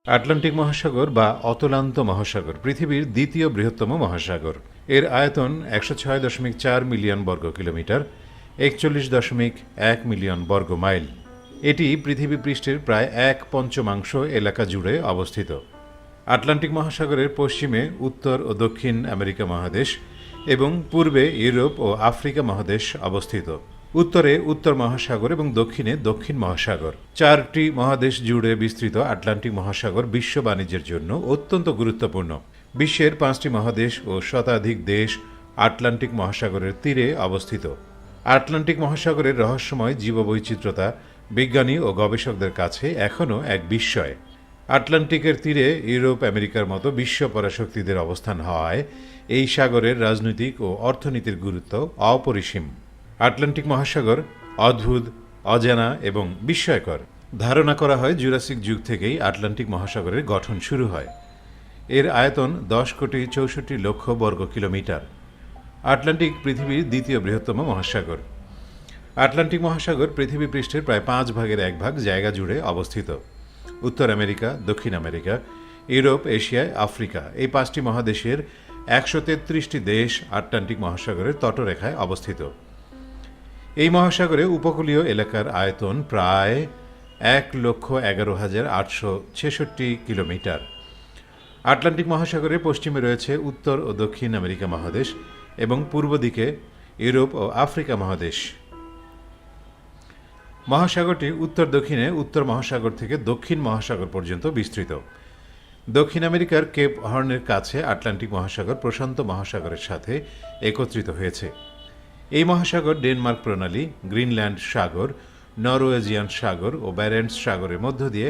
Atlantic মহাসাগর বা অতলান্ত মহাসাগর পৃথিবীর দ্বিতীয় বৃহত্তম মহাসাগর। এর আয়তন ১০৬.৪ মিলিয়ন বর্গ কিলোমিটার, ৪১.১ মিলিয়ন বর্গ মাইল। এটি পৃথিবী পৃষ্ঠের প্রায় ১/৫ এলাকা জুড়ে অবস্থিত। আটলান্টিক মহাসাগরের পশ্চিমে উত্তর ও দক্ষিণ আমেরিকা মহাদেশ এবং পূর্বে ইউরোপ ও আফ্রিকা মহাদেশ অবস্থিত। উত্তরে উত্তর মহাসাগর এবং দক্ষিণে দক্ষিণ মহাসাগর। ৪টি মহাদেশ জুড়ে বিস্তৃত আটলান্টিক মহাসাগর বিশ্ব বাণিজ্যের জন্য অত্যন্ত গুরুত্বপূর্ণ। বিশ্বের ৫টি মহাদেশ ও শতাধিক দেশ আটলান্টিক মহাসাগরের তীরে অবস্থিত। আটলান্টিক মহাসাগরের রহস্যময় জীববৈচিত্র্যতা বিজ্ঞানী ও গবেষকদের কাছে এখনও এক বিস্ময়। আটলান্টিকের তীরে ইউরোপ আমেরিকার মতো বিশ্ব পরাশক্তিদের অবস্থান হওয়ায় এই সাগরের রাজনৈতিক ও অর্থনীতির গুরুত্ব অপরিসীম। আটলান্টিক মহাসাগর অদ্ভুত, অজানা এবং বিস্ময়কর। ধারণা করা হয় জুরাসিক যুগ থেকেই আটলান্টিক মহাসাগরের গঠন শুরু হয়। এর আয়তন ১০,৬৪,০০,০০০ বর্গ কিলোমিটার। আটলান্টিক পৃথিবীর দ্বিতীয় বৃহত্তম মহাসাগর। আটলান্টিক মহাসাগর পৃথিবী পৃষ্ঠের প্রায় ৫/১ জায়গা জুড়ে অবস্থিত। উত্তর আমেরিকা, দক্ষিণ আমেরিকা, ইউরোপ, এশিয়া, আফ্রিকা এই ৫টি মহাদেশের ১৩৩টি দেশ আটলান্টিক মহাসাগরের তটরেখায় অবস্থিত। এই মহাসাগরে উপকূলীয় এলাকার আয়তন প্রায় ১,১১,৮৬৬ কিলোমিটার। আটলান্টিক মহাসাগরের পশ্চিমে রয়েছে উত্তর ও দক্ষিণ আমেরিকা মহাদেশ এবং পূর্ব দিকে ইউরোপ ও আফ্রিকা মহাদেশ। মহাসাগরটি উত্তর দক্ষিণে উত্তর মহাসাগর থেকে দক্ষিণ মহাসাগর পর্যন্ত বিস্তৃত। দক্ষিণ আমেরিকার কেপ হর্নের কাছে আটলান্টিক মহাসাগর প্রশান্ত মহাসাগরের সাথে একত্রিত হয়েছে। এই মহাসাগর ডেনমার্ক প্রণালী, গ্রিনল্যান্ড সাগর, নরওয়েজিয়ান সাগর ও ব্যারেন্টস সাগরের মধ্য দিয়ে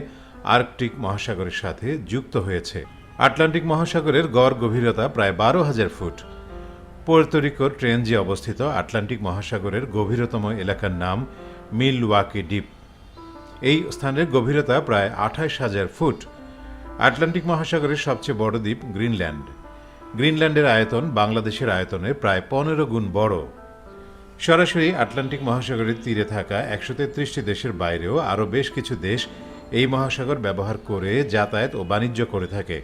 আর্কটিক মহাসাগরের সাথে যুক্ত হয়েছে। আটলান্টিক মহাসাগরের গড় গভীরতা প্রায় ১২,০০০ ফুট। পোর্তো-রিকোর ট্রেনজি অবস্থিত আটলান্টিক মহাসাগরের গভীরতম এলাকার নাম মিলওয়াকি দ্বীপ। এই স্থানের গভীরতা প্রায় ২৮,০০০ ফুট। আটলান্টিক মহাসাগরের সবচেয়ে বড় দ্বীপ গ্রিনল্যান্ড। গ্রিনল্যান্ডের আয়তন বাংলাদেশের আয়তনের প্রায় ১৫ গুণ বড়। সরাসরি আটলান্টিক মহাসাগরের তীরে থাকা ১৩৩টি দেশের বাইরেও আরও বেশ কিছু দেশ এই মহাসাগর ব্যবহার করে যাতায়াত ও বাণিজ্য করে থাকে।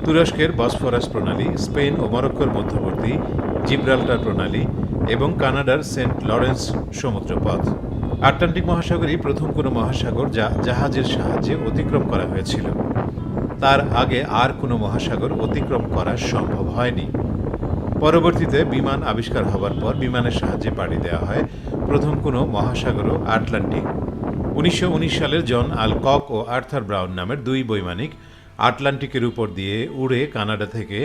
তুরস্কের বসফরাস প্রণালী, স্পেন ও মরক্কোর মধ্যবর্তী জিব্রাল্টার প্রণালী এবং কানাডার সেন্ট লরেন্স সমুদ্রপথ। আটলান্টিক মহাসাগরই প্রথম কোনো মহাসাগর যা জাহাজের সাহায্যে অতিক্রম করা হয়েছিল। তার আগে আর কোনো মহাসাগর অতিক্রম করা সম্ভব হয়নি। পরবর্তীতে বিমান আবিষ্কার হবার পর বিমানের সাহায্যে পাড়ি দেওয়া হয় প্রথম কোনো মহাসাগরও আটলান্টিক। ১৯১৯ সালের জন আল কক ও আর্থার ব্রাউন নামের দুই বৈমানিক আটলান্টিকের উপর দিয়ে উড়ে কানাডা থেকে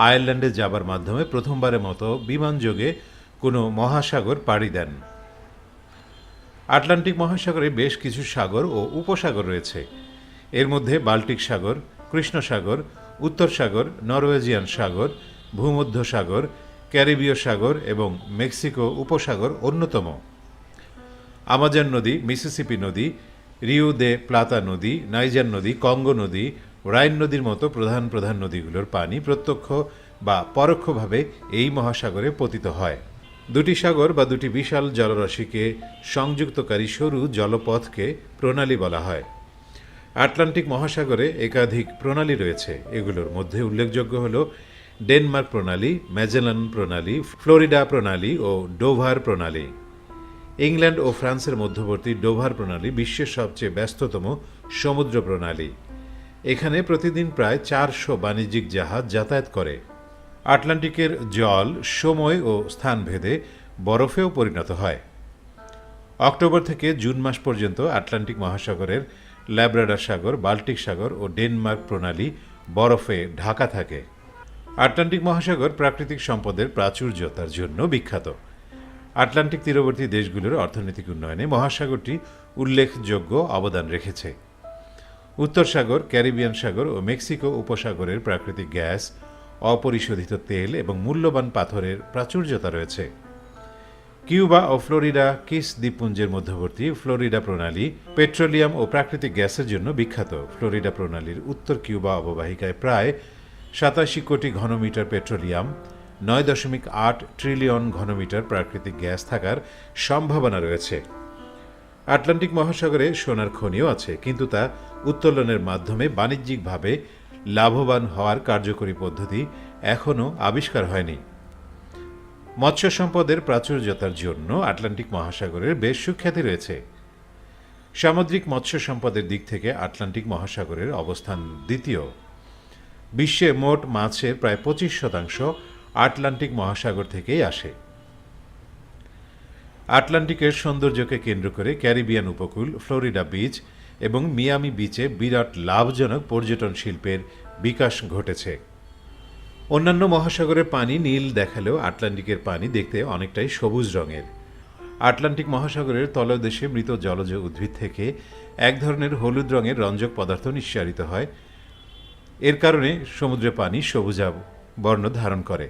আয়ারল্যান্ডে যাবার মাধ্যমে প্রথমবারের মতো বিমানযোগে কোনো মহাসাগর পাড়ি দেন। আটলান্টিক মহাসাগরে বেশ কিছু সাগর ও উপসাগর রয়েছে। এর মধ্যে বাল্টিক সাগর, কৃষ্ণ সাগর, উত্তর সাগর, নরওয়েজিয়ান সাগর, ভূমধ্য সাগর, ক্যারিবীয় সাগর এবং মেক্সিকো উপসাগর অন্যতম। আমাজন নদী, মিসিসিপি নদী, রিও দে প্লাতা নদী, নাইজার নদী, কঙ্গো নদী, রাইন নদীর মতো প্রধান প্রধান নদীগুলোর পানি প্রত্যক্ষ বা পরোক্ষভাবে এই মহাসাগরে পতিত হয়। দুটি সাগর বা দুটি বিশাল জলরাশিকে সংযুক্তকারী সরু জলপথকে প্রণালী বলা হয়। আটলান্টিক মহাসাগরে একাধিক প্রণালী রয়েছে। এগুলোর মধ্যে উল্লেখযোগ্য হল ডেনমার্ক প্রণালী, ম্যাজেলান প্রণালী, ফ্লোরিডা প্রণালী ও ডোভার প্রণালী। ইংল্যান্ড ও ফ্রান্সের মধ্যবর্তী ডোভার প্রণালী বিশ্বের সবচেয়ে ব্যস্ততম সমুদ্র প্রণালী। এখানে প্রতিদিন প্রায় ৪০০ বাণিজ্যিক জাহাজ যাতায়াত করে। আটলান্টিকের জল সময় ও স্থানভেদে বরফেও পরিণত হয়। অক্টোবর থেকে জুন মাস পর্যন্ত আটলান্টিক মহাসাগরের ল্যাব্রাডর সাগর, বাল্টিক সাগর ও ডেনমার্ক প্রণালী বরফে ঢাকা থাকে। আটলান্টিক মহাসাগর প্রাকৃতিক সম্পদের প্রাচুর্যতার জন্য বিখ্যাত। আটলান্টিক তীরবর্তী দেশগুলোর অর্থনৈতিক উন্নয়নে মহাসাগরটি উল্লেখযোগ্য অবদান রেখেছে। উত্তর সাগর, ক্যারিবিয়ান সাগর ও মেক্সিকো উপসাগরের প্রাকৃতিক গ্যাস, অপরিশোধিত তেল এবং মূল্যবান পাথরের প্রাচুর্যতা রয়েছে। কিউবা ও ফ্লোরিডা কিস দ্বীপপুঞ্জের মধ্যবর্তী ফ্লোরিডা প্রণালী পেট্রোলিয়াম ও প্রাকৃতিক গ্যাসের জন্য বিখ্যাত। ফ্লোরিডা প্রণালীর উত্তর কিউবা অববাহিকায় প্রায় ৮৭ কোটি ঘনমিটার পেট্রোলিয়াম, ৯.৮ ট্রিলিয়ন ঘনমিটার প্রাকৃতিক গ্যাস থাকার সম্ভাবনা রয়েছে। আটলান্টিক মহাসাগরে সোনার খনিও আছে, কিন্তু তা উত্তোলনের মাধ্যমে বাণিজ্যিকভাবে লাভবান হওয়ার কার্যকরী পদ্ধতি এখনও আবিষ্কার হয়নি। মৎস্য সম্পদের প্রাচুর্যতার জন্য আটলান্টিক মহাসাগরের বেশ সুখ্যাতি রয়েছে। সামুদ্রিক মৎস্য সম্পদের দিক থেকে আটলান্টিক মহাসাগরের অবস্থান দ্বিতীয়। বিশ্বে মোট মাছের প্রায় 25% আটলান্টিক মহাসাগর থেকেই আসে। আটলান্টিকের সৌন্দর্যকে কেন্দ্র করে ক্যারিবিয়ান উপকূল, ফ্লোরিডা বিচ এবং মিয়ামি বিচে বিরাট লাভজনক পর্যটন শিল্পের বিকাশ ঘটেছে। অন্যান্য মহাসাগরের পানি নীল দেখালেও আটলান্টিকের পানি দেখতে অনেকটাই সবুজ রঙের। আটলান্টিক মহাসাগরের তলদেশে মৃত জলজ উদ্ভিদ থেকে এক ধরনের হলুদ রঙের রঞ্জক পদার্থ নিঃসারিত হয়। এর কারণে সমুদ্রের পানি সবুজাভ বর্ণ ধারণ করে।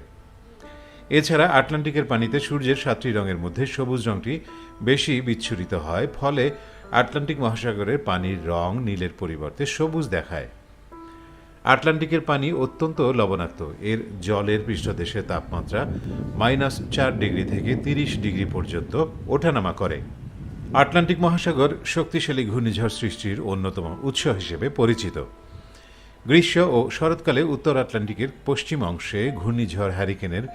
এছাড়া আটলান্টিকের পানিতে সূর্যের 7টি রঙের মধ্যে সবুজ রঙটি বেশি বিচ্ছুরিত হয়, ফলে আটলান্টিক মহাসাগরের পানির রং নীলের পরিবর্তে সবুজ দেখায়। আটলান্টিকের পানি অত্যন্ত লবণাক্ত। এর জলের পৃষ্ঠদেশের তাপমাত্রা -4 ডিগ্রি থেকে 30 ডিগ্রি পর্যন্ত ওঠানামা করে। আটলান্টিক মহাসাগর শক্তিশালী ঘূর্ণিঝড় সৃষ্টির অন্যতম উৎস হিসেবে পরিচিত। গ্রীষ্ম ও শরৎকালে উত্তর আটলান্টিকের পশ্চিম অংশে ঘূর্ণিঝড় হ্যারিকেনের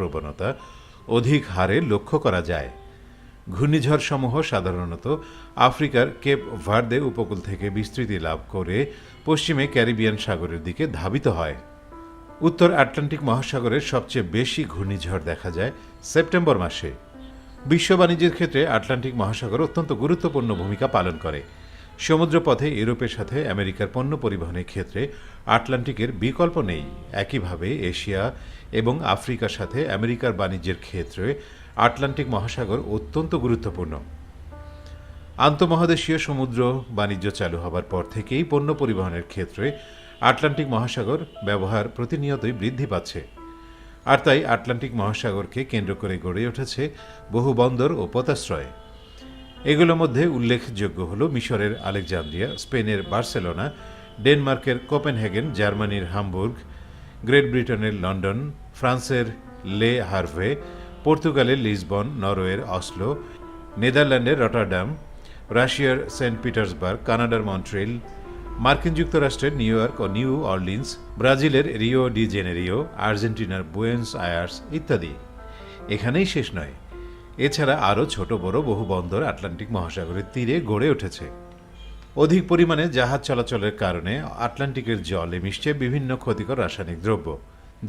প্রবণতা অধিক হারে লক্ষ্য করা যায়। ঘূর্ণিঝড়সমূহ সাধারণত আফ্রিকার কেপ ভার্দে উপকূল থেকে বিস্তৃতি লাভ করে পশ্চিমে ক্যারিবিয়ান সাগরের দিকে ধাবিত হয়। উত্তর আটলান্টিক মহাসাগরের সবচেয়ে বেশি ঘূর্ণিঝড় দেখা যায় সেপ্টেম্বর মাসে। বিশ্ব বাণিজ্যের ক্ষেত্রে আটলান্টিক মহাসাগর অত্যন্ত গুরুত্বপূর্ণ ভূমিকা পালন করে। সমুদ্রপথে ইউরোপের সাথে আমেরিকার পণ্য পরিবহনের ক্ষেত্রে আটলান্টিকের বিকল্প নেই। একইভাবে এশিয়া এবং আফ্রিকার সাথে আমেরিকার বাণিজ্যের ক্ষেত্রে আটলান্টিক মহাসাগর অত্যন্ত গুরুত্বপূর্ণ। আন্তঃমহাদেশীয় সমুদ্র বাণিজ্য চালু হবার পর থেকেই পণ্য পরিবহনের ক্ষেত্রে আটলান্টিক মহাসাগর ব্যবহার প্রতিনিয়তই বৃদ্ধি পাচ্ছে। আর তাই আটলান্টিক মহাসাগরকে কেন্দ্র করে গড়ে উঠেছে বহু বন্দর ও পোতাশ্রয়। এগুলোর মধ্যে উল্লেখযোগ্য হল মিশরের আলেকজান্দ্রিয়া, স্পেনের বার্সেলোনা, ডেনমার্কের কোপেনহেগেন, জার্মানির হামবুর্গ, গ্রেট ব্রিটেনের লন্ডন, ফ্রান্সের লে হারভে, পর্তুগালের লিসবন, নরওয়ের অসলো, নেদারল্যান্ডের রটারডাম, রাশিয়ার সেন্ট পিটার্সবার্গ, কানাডার মন্ট্রিল, মার্কিন যুক্তরাষ্ট্রের নিউ ইয়র্ক ও নিউ অরলিন্স, ব্রাজিলের রিও ডি জেনেরিও, আর্জেন্টিনার বুয়েন্স আয়ার্স ইত্যাদি। এখানেই শেষ নয়, এছাড়া আরও ছোট বড় বহু বন্দর আটলান্টিক মহাসাগরের তীরে গড়ে উঠেছে। অধিক পরিমাণে জাহাজ চলাচলের কারণে আটলান্টিকের জলে মিশছে বিভিন্ন ক্ষতিকর রাসায়নিক দ্রব্য,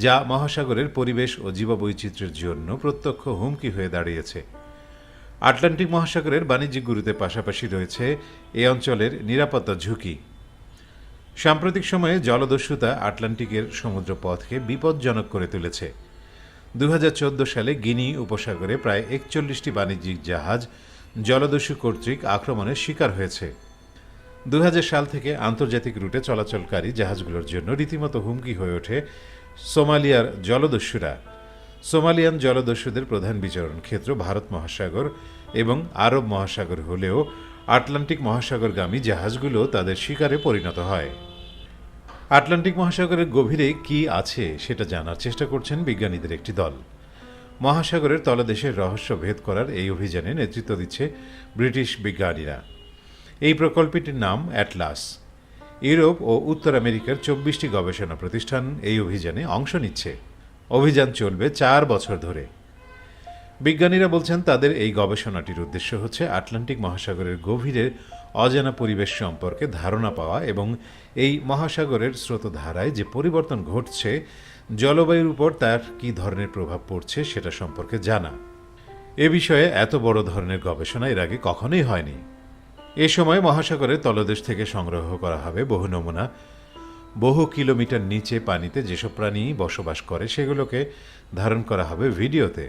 যা মহাসাগরের পরিবেশ ও জীববৈচিত্র্যের জন্য প্রত্যক্ষ হুমকি হয়ে দাঁড়িয়েছে। আটলান্টিক মহাসাগরের বাণিজ্যিক গুরুত্বের পাশাপাশি রয়েছে এ অঞ্চলের নিরাপত্তা ঝুঁকি। সাম্প্রতিক সময়ে জলদস্যুতা আটলান্টিকের সমুদ্রপথকে বিপজ্জনক করে তুলেছে। 2014 সালে গিনি উপসাগরে প্রায় 41টি বাণিজ্যিক জাহাজ জলদস্যু কর্তৃক আক্রমণের শিকার হয়েছে। 2000 সাল থেকে আন্তর্জাতিক রুটে চলাচলকারী জাহাজগুলোর জন্য রীতিমতো হুমকি হয়ে ওঠে সোমালিয়ার জলদস্যুরা। সোমালিয়ান জলদস্যুদের প্রধান বিচরণ ক্ষেত্র ভারত মহাসাগর এবং আরব মহাসাগর হলেও আটলান্টিক মহাসাগরগামী জাহাজগুলো তাদের শিকারে পরিণত হয়। আটলান্টিক মহাসাগরের গভীরে কি আছে সেটা জানার চেষ্টা করছেন বিজ্ঞানীদের একটি দল। মহাসাগরের তলদেশের রহস্য ভেদ করার এই অভিযানে নেতৃত্ব দিচ্ছে ব্রিটিশ বিজ্ঞানীরা। এই প্রকল্পটির নাম অ্যাটলাস। ইউরোপ ও উত্তর আমেরিকার 24টি গবেষণা প্রতিষ্ঠান এই অভিযানে অংশ নিচ্ছে। অভিযান চলবে 4 বছর ধরে। বিজ্ঞানীরা বলছেন তাদের এই গবেষণাটির উদ্দেশ্য হচ্ছে আটলান্টিক মহাসাগরের গভীরের অজানা পরিবেশ সম্পর্কে ধারণা পাওয়া এবং এই মহাসাগরের স্রোতধারায় যে পরিবর্তন ঘটছে, জলবায়ুর উপর তার কী ধরনের প্রভাব পড়ছে সেটা সম্পর্কে জানা। এ বিষয়ে এত বড় ধরনের গবেষণা এর আগে কখনোই হয়নি। এ সময় মহাসাগরের তলদেশ থেকে সংগ্রহ করা হবে বহু নমুনা। বহু কিলোমিটার নিচে পানিতে যেসব প্রাণী বসবাস করে সেগুলোকে ধারণ করা হবে ভিডিওতে।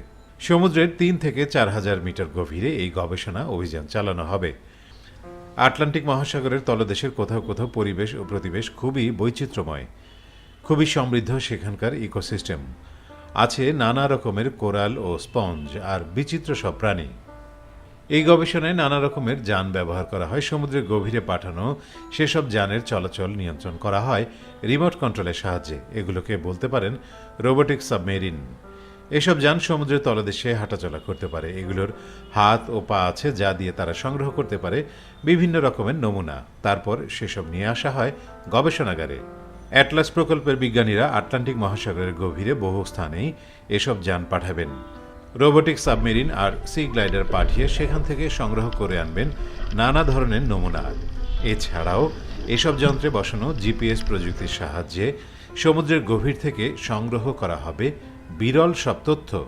সমুদ্রের 3 থেকে 4,000 মিটার গভীরে এই গবেষণা অভিযান চালানো হবে। আটলান্টিক মহাসাগরের তলদেশের কোথাও কোথাও পরিবেশ ও প্রতিবেশ খুবই বৈচিত্র্যময়, খুবই সমৃদ্ধ সেখানকার ইকোসিস্টেম। আছে নানা রকমের কোরাল ও স্পঞ্জ আর বিচিত্র সব প্রাণী। এই গবেষণায় নানা রকমের যান ব্যবহার করা হয়। সমুদ্রের গভীরে পাঠানো সেসব যানের চলাচল নিয়ন্ত্রণ করা হয় রিমোট কন্ট্রোলের সাহায্যে। এগুলোকে বলতে পারেন রোবোটিক সাবমেরিন। এসব যান সমুদ্রের তলদেশে হাঁটাচলা করতে পারে। এগুলোর হাত ও পা আছে, যা দিয়ে তারা সংগ্রহ করতে পারে বিভিন্ন রকমের নমুনা। তারপর সেসব নিয়ে আসা হয় গবেষণাগারে। অ্যাটলাস প্রকল্পের বিজ্ঞানীরা আটলান্টিক মহাসাগরের গভীরে বহু স্থানেই এসব যান পাঠাবেন। রোবোটিক সাবমেরিন আর সি গ্লাইডার পাঠিয়ে সেখান থেকে সংগ্রহ করে আনবেন নানা ধরনের নমুনা। এছাড়াও এসব যন্ত্রে বসানো জিপিএস প্রযুক্তির সাহায্যে সমুদ্রের গভীর থেকে সংগ্রহ করা হবে বিরল সব তথ্য।